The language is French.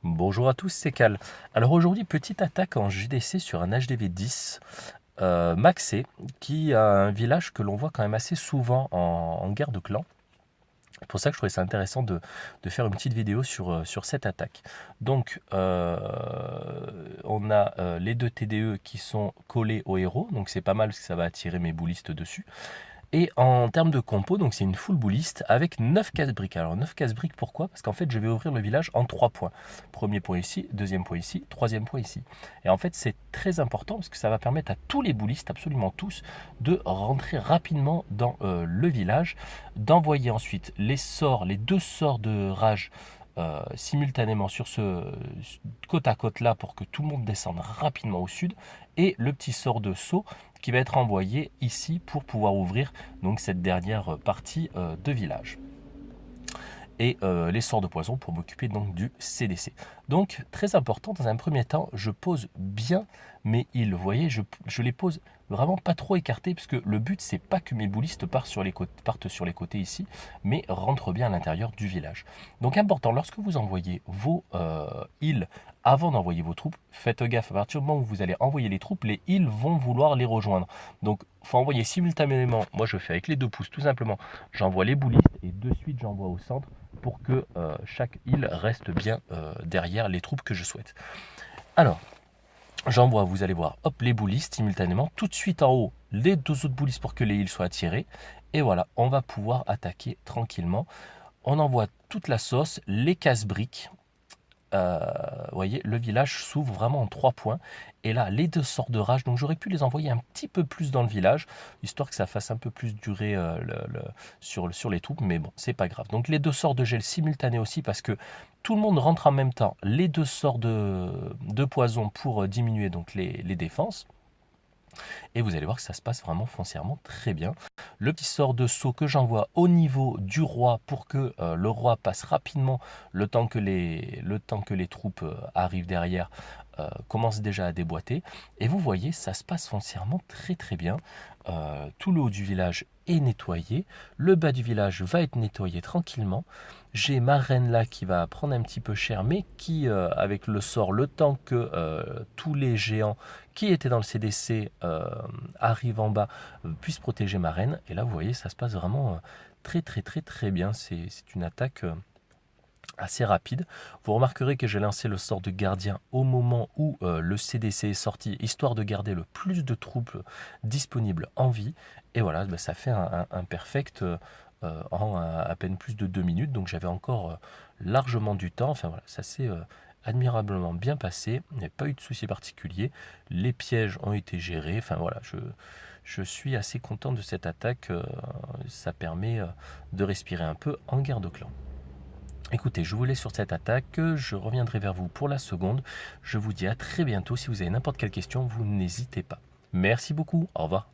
Bonjour à tous, c'est Cal. Alors aujourd'hui, petite attaque en JDC sur un HDV 10 maxé, qui a un village que l'on voit quand même assez souvent en guerre de clan. C'est pour ça que je trouvais ça intéressant de faire une petite vidéo sur cette attaque. Donc, on a les deux TDE qui sont collés au héros, donc c'est pas mal parce que ça va attirer mes boulistes dessus. Et en termes de compo, donc c'est une full bouliste avec 9 casse-briques. Alors 9 casse-briques, pourquoi? Parce qu'en fait, je vais ouvrir le village en 3 points. Premier point ici, deuxième point ici, troisième point ici. Et en fait, c'est très important parce que ça va permettre à tous les boulistes, absolument tous, de rentrer rapidement dans le village, d'envoyer ensuite les sorts, les deux sorts de rage simultanément sur ce côte à côte là pour que tout le monde descende rapidement au sud, et le petit sort de saut qui va être envoyé ici pour pouvoir ouvrir donc cette dernière partie de village. Et les sorts de poison pour m'occuper donc du CDC. Donc très important, dans un premier temps, je pose bien mes heals. Vous voyez, je les pose vraiment pas trop écartés, parce que le but c'est pas que mes boulistes partent sur les côtés ici, mais rentrent bien à l'intérieur du village. Donc important, lorsque vous envoyez vos heals avant d'envoyer vos troupes, faites gaffe, à partir du moment où vous allez envoyer les troupes, les heals vont vouloir les rejoindre. Donc il faut envoyer simultanément, moi je fais avec les deux pouces tout simplement, j'envoie les boulistes et de suite j'envoie au centre pour que chaque île reste bien derrière les troupes que je souhaite. Alors, j'envoie, vous allez voir, hop, les boulistes simultanément, tout de suite en haut, les deux autres boulistes pour que les îles soient attirées. Et voilà, on va pouvoir attaquer tranquillement. On envoie toute la sauce, les casse-briques. Vous voyez, le village s'ouvre vraiment en 3 points. Et là, les deux sorts de rage, donc j'aurais pu les envoyer un petit peu plus dans le village, histoire que ça fasse un peu plus durer sur les troupes, mais bon, c'est pas grave. Donc les deux sorts de gel simultanés aussi, parce que tout le monde rentre en même temps. Les deux sorts de poison pour diminuer donc les défenses. Et vous allez voir que ça se passe vraiment foncièrement très bien. Le petit sort de saut que j'envoie au niveau du roi pour que le roi passe rapidement le temps que les troupes arrivent derrière, commence déjà à déboîter. Et vous voyez, ça se passe foncièrement très très bien. Tout le haut du village est nettoyé. Le bas du village va être nettoyé tranquillement. J'ai ma reine là qui va prendre un petit peu cher, mais qui, avec le sort, le temps que tous les géants qui étaient dans le CDC arrivent en bas, puissent protéger ma reine. Et là, vous voyez, ça se passe vraiment très très très très bien. C'est une attaque assez rapide. Vous remarquerez que j'ai lancé le sort de gardien au moment où le CDC est sorti, histoire de garder le plus de troupes disponibles en vie. Et voilà, ben, ça fait un perfect en à peine plus de 2 minutes. Donc j'avais encore largement du temps. Enfin voilà, ça s'est admirablement bien passé. Il n'y a pas eu de soucis particuliers. Les pièges ont été gérés. Enfin voilà, je suis assez content de cette attaque. Ça permet de respirer un peu en guerre de clan. Écoutez, je vous laisse sur cette attaque, je reviendrai vers vous pour la seconde. Je vous dis à très bientôt. Si vous avez n'importe quelle question, vous n'hésitez pas. Merci beaucoup, au revoir.